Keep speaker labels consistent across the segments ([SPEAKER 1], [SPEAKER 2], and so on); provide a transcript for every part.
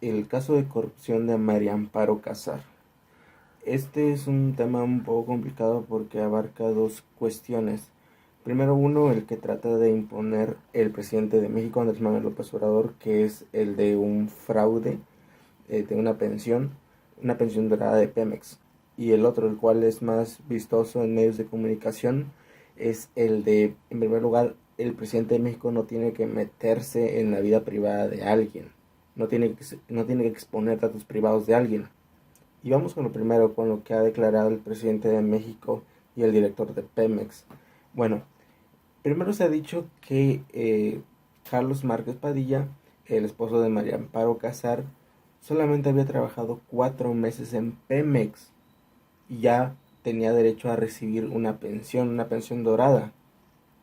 [SPEAKER 1] el caso de corrupción de María Amparo Casar. Este es un tema un poco complicado porque abarca dos cuestiones. Primero uno, el que trata de imponer el presidente de México, Andrés Manuel López Obrador, que es el de un fraude de una pensión dorada de Pemex. Y el otro, el cual es más vistoso en medios de comunicación, es el de, en primer lugar, el presidente de México no tiene que meterse en la vida privada de alguien, no tiene que exponer datos privados de alguien. Y vamos con lo primero, con lo que ha declarado el presidente de México y el director de Pemex. Bueno, primero se ha dicho que Carlos Márquez Padilla, el esposo de María Amparo Casar, solamente había trabajado 4 meses en Pemex y ya tenía derecho a recibir una pensión dorada.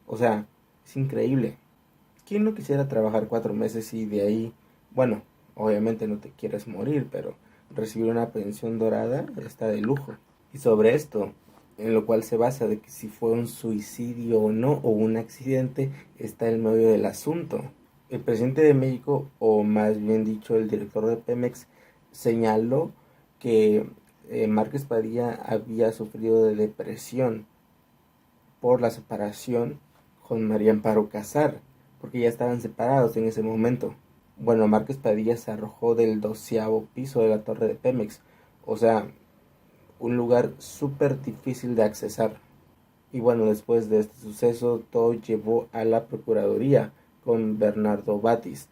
[SPEAKER 1] O sea, es increíble. ¿Quién no quisiera trabajar 4 meses y de ahí, bueno, obviamente no te quieres morir, pero recibir una pensión dorada está de lujo? Y sobre esto, en lo cual se basa de que si fue un suicidio o no, o un accidente, está el medio del asunto. El presidente de México, o más bien dicho el director de Pemex, señaló que Márquez Padilla había sufrido de depresión por la separación con María Amparo Casar, porque ya estaban separados en ese momento. Bueno, Márquez Padilla se arrojó del 12.º piso de la torre de Pemex, o sea, un lugar súper difícil de accesar. Y bueno, después de este suceso, todo llevó a la Procuraduría con Bernardo Batis.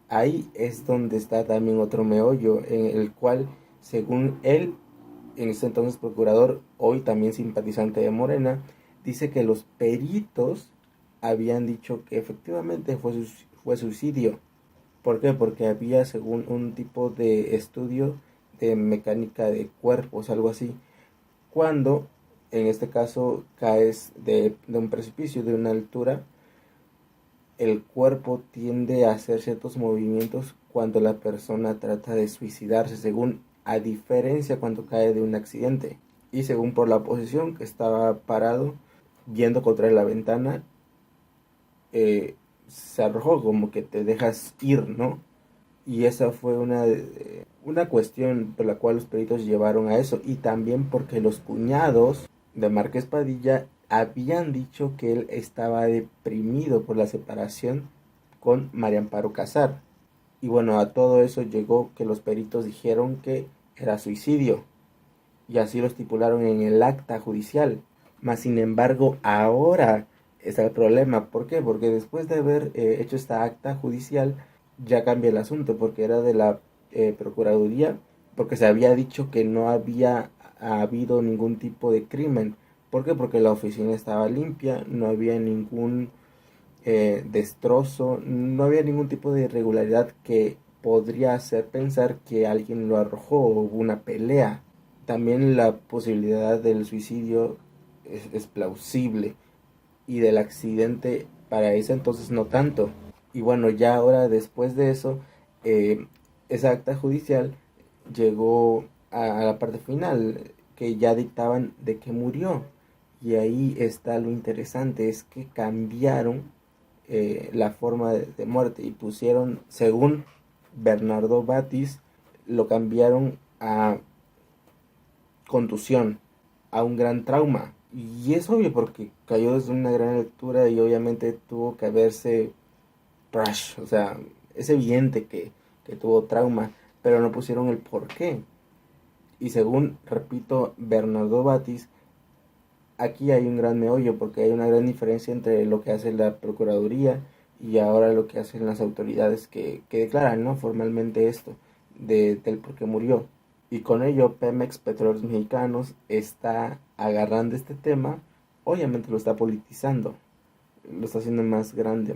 [SPEAKER 1] Ahí es donde está también otro meollo, en el cual, según él, en ese entonces procurador, hoy también simpatizante de Morena, dice que los peritos habían dicho que efectivamente fue suicidio. ¿Por qué? Porque había, según un tipo de estudio de mecánica de cuerpos, algo así, cuando en este caso caes de un precipicio, de una altura, el cuerpo tiende a hacer ciertos movimientos cuando la persona trata de suicidarse, según a diferencia cuando cae de un accidente. Y según por la posición que estaba parado, viendo contra la ventana, se arrojó como que te dejas ir, ¿no? Y esa fue una cuestión por la cual los peritos llevaron a eso. Y también porque los cuñados de Márquez Padilla habían dicho que él estaba deprimido por la separación con María Amparo Casar. Y bueno, a todo eso llegó que los peritos dijeron que era suicidio. Y así lo estipularon en el acta judicial. Mas sin embargo, ahora está el problema. ¿Por qué? Porque después de haber hecho esta acta judicial, ya cambia el asunto, porque era de la Procuraduría, porque se había dicho que no había habido ningún tipo de crimen. ¿Por qué? Porque la oficina estaba limpia, no había ningún destrozo, no había ningún tipo de irregularidad que podría hacer pensar que alguien lo arrojó o hubo una pelea. También la posibilidad del suicidio es plausible y del accidente para ese entonces no tanto. Y bueno, ya ahora después de eso, eh, esa acta judicial llegó a la parte final, que ya dictaban de que murió. Y ahí está lo interesante, es que cambiaron la forma de muerte y pusieron, según Bernardo Batis, lo cambiaron a contusión, a un gran trauma. Y es obvio porque cayó desde una gran altura y obviamente tuvo que haberse crash, o sea, es evidente que tuvo trauma, pero no pusieron el por qué. Y según, repito, Bernardo Batis, aquí hay un gran meollo porque hay una gran diferencia entre lo que hace la Procuraduría y ahora lo que hacen las autoridades que declaran, ¿no?, formalmente esto del por qué murió. Y con ello Pemex Petróleos Mexicanos está agarrando este tema, obviamente lo está politizando, lo está haciendo más grande,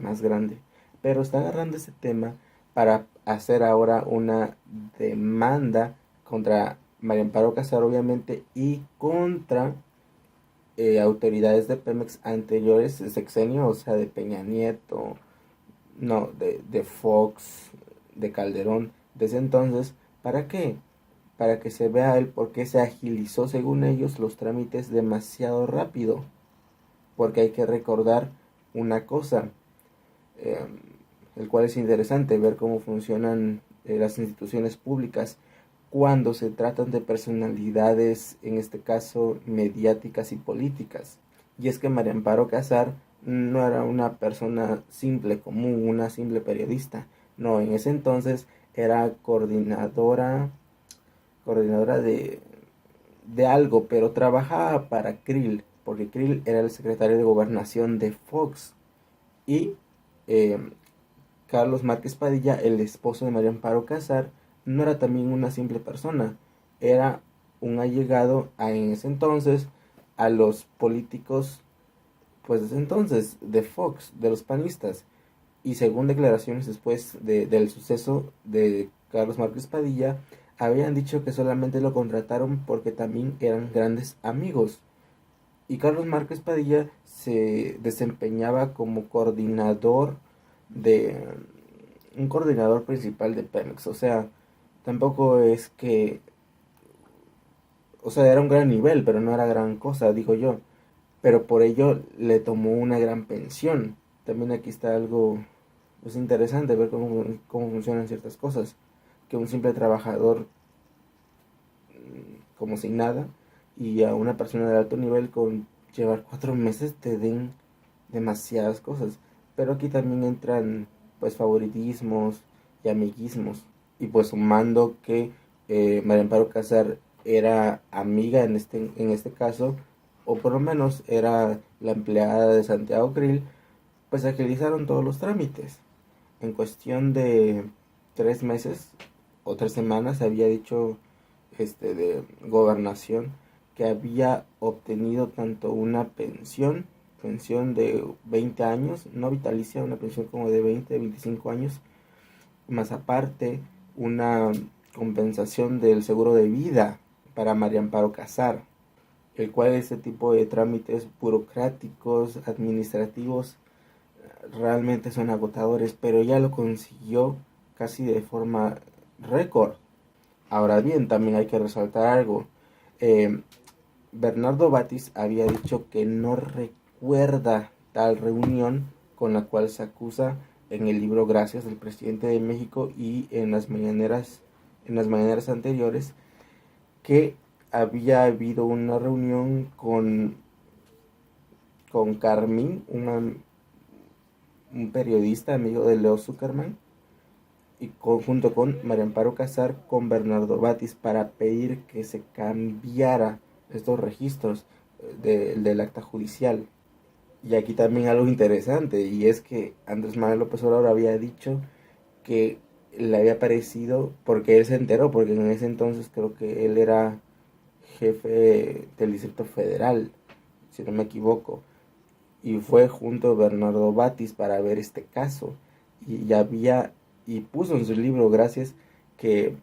[SPEAKER 1] pero está agarrando este tema para hacer ahora una demanda contra María Amparo Casar, obviamente, y contra autoridades de Pemex anteriores de sexenio, o sea, de Peña Nieto, no, de Fox, de Calderón, desde entonces. ¿Para qué? Para que se vea el por qué se agilizó, según ellos, los trámites demasiado rápido. Porque hay que recordar una cosa, eh, el cual es interesante ver cómo funcionan las instituciones públicas cuando se tratan de personalidades, en este caso mediáticas y políticas. Y es que María Amparo Casar no era una persona simple, común, una simple periodista. No, en ese entonces era coordinadora de algo, pero trabajaba para Krill, porque Krill era el secretario de gobernación de Fox. Y eh, Carlos Márquez Padilla, el esposo de María Amparo Casar, no era también una simple persona, era un allegado en ese entonces a los políticos, pues desde entonces, de Fox, de los panistas. Y según declaraciones después del suceso de Carlos Márquez Padilla, habían dicho que solamente lo contrataron porque también eran grandes amigos. Y Carlos Márquez Padilla se desempeñaba como de un coordinador principal de Pemex. O sea, tampoco es que, o sea, era un gran nivel, pero no era gran cosa, digo yo. Pero por ello le tomó una gran pensión. También aquí está algo, pues, interesante, ver cómo funcionan ciertas cosas. Que un simple trabajador, como sin nada, y a una persona de alto nivel con llevar 4 meses te den demasiadas cosas. Pero aquí también entran, pues, favoritismos y amiguismos. Y pues sumando que María Amparo Casar era amiga en este caso, o por lo menos era la empleada de Santiago Krill, pues agilizaron todos los trámites. En cuestión de 3 meses o 3 semanas había dicho de gobernación que había obtenido tanto una pensión de 20 años, no vitalicia, una pensión como de 20, 25 años, más aparte una compensación del seguro de vida para María Amparo Casar, el cual ese tipo de trámites burocráticos, administrativos, realmente son agotadores, pero ya lo consiguió casi de forma récord. Ahora bien, también hay que resaltar algo. Eh, Bernardo Batis había dicho que no recuerda tal reunión con la cual se acusa en el libro Gracias del presidente de México y en las mañaneras anteriores, que había habido una reunión con Carmín, un periodista amigo de Leo Zuckerman, y junto con María Amparo Casar, con Bernardo Batis, para pedir que se cambiara estos registros del acta judicial. Y aquí también algo interesante, y es que Andrés Manuel López Obrador había dicho que le había parecido, porque él se enteró, porque en ese entonces creo que él era jefe del Distrito Federal, si no me equivoco, y fue junto a Bernardo Batis para ver este caso, y puso en su libro Gracias que,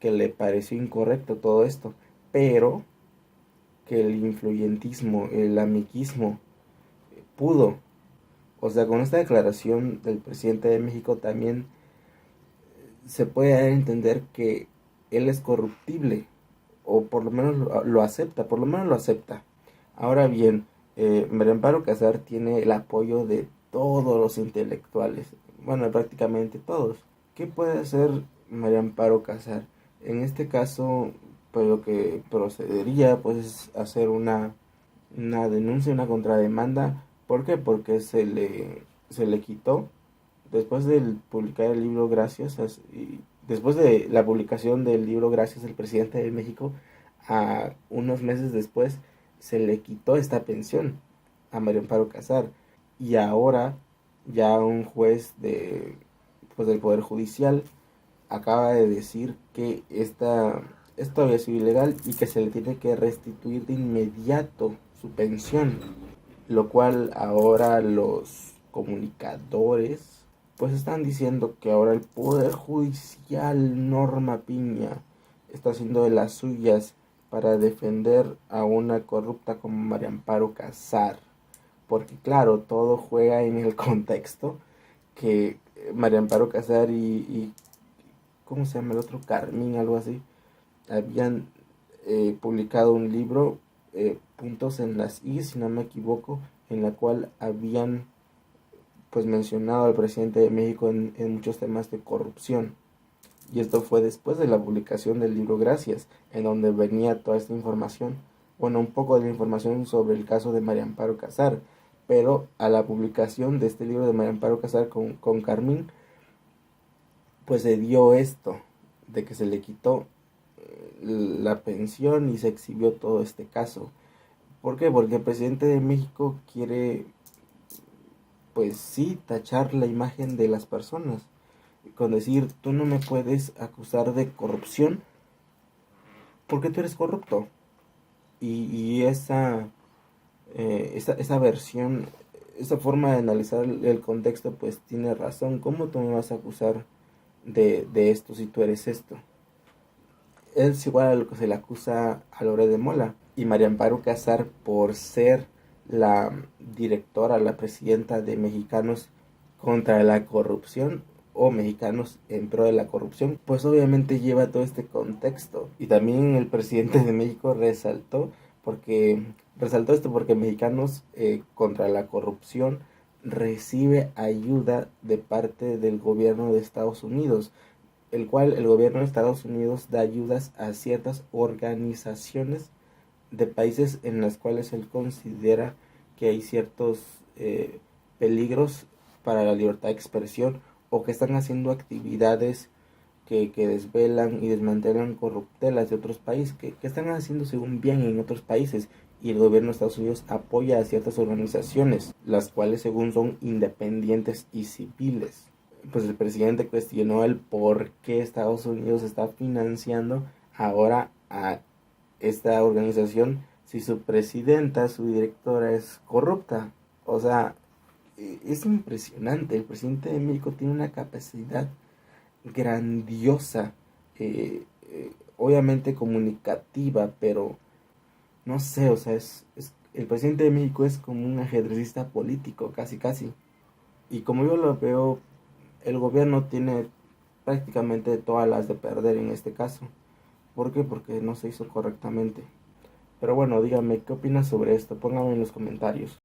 [SPEAKER 1] que le pareció incorrecto todo esto, pero que el influyentismo, el amiguismo pudo. O sea, con esta declaración del presidente de México también se puede dar a entender que él es corruptible, o por lo menos lo acepta, por lo menos lo acepta. Ahora bien, María Amparo Casar tiene el apoyo de todos los intelectuales, bueno, prácticamente todos. ¿Qué puede hacer María Amparo Casar? En este caso, pues lo que procedería, pues, es hacer una denuncia, una contrademanda. ¿Por qué? Porque se le quitó, después de publicar el libro Gracias, y después de la publicación del libro Gracias del presidente de México, a unos meses después se le quitó esta pensión a María Amparo Casar, y ahora ya un juez pues, del Poder Judicial acaba de decir que esto había sido ilegal y que se le tiene que restituir de inmediato su pensión, lo cual ahora los comunicadores pues están diciendo que ahora el Poder Judicial, Norma Piña, está haciendo de las suyas para defender a una corrupta como María Amparo Casar, porque claro, todo juega en el contexto que María Amparo Casar y ¿cómo se llama el otro? Carmín, algo así, habían publicado un libro, Puntos en las I, si no me equivoco, en la cual habían pues mencionado al presidente de México en muchos temas de corrupción. Y esto fue después de la publicación del libro Gracias, en donde venía toda esta información. Bueno, un poco de la información sobre el caso de María Amparo Casar, pero a la publicación de este libro de María Amparo Casar con Carmín, pues se dio esto, de que se le quitó la pensión y se exhibió todo este caso. ¿Por qué? Porque el presidente de México quiere, pues sí, tachar la imagen de las personas, con decir, tú no me puedes acusar de corrupción porque tú eres corrupto. Y esa versión, esa forma de analizar el contexto, pues tiene razón. ¿Cómo tú me vas a acusar de esto si tú eres esto? Es igual a lo que se le acusa a Lore de Mola y María Amparo Casar por ser la directora, la presidenta de Mexicanos contra la Corrupción o Mexicanos en pro de la corrupción, pues obviamente lleva todo este contexto. Y también el presidente de México resaltó esto porque Mexicanos contra la corrupción recibe ayuda de parte del gobierno de Estados Unidos, el cual el gobierno de Estados Unidos da ayudas a ciertas organizaciones de países en las cuales él considera que hay ciertos peligros para la libertad de expresión o que están haciendo actividades que desvelan y desmantelan corruptelas de otros países, que están haciendo según bien en otros países, y el gobierno de Estados Unidos apoya a ciertas organizaciones, las cuales según son independientes y civiles. Pues el presidente cuestionó el por qué Estados Unidos está financiando ahora a esta organización si su presidenta, su directora es corrupta. O sea, es impresionante. El presidente de México tiene una capacidad grandiosa, obviamente comunicativa, pero no sé, o sea, el presidente de México es como un ajedrecista político, casi casi. Y como yo lo veo, el gobierno tiene prácticamente todas las de perder en este caso. ¿Por qué? Porque no se hizo correctamente. Pero bueno, dígame, ¿qué opinas sobre esto? Póngame en los comentarios.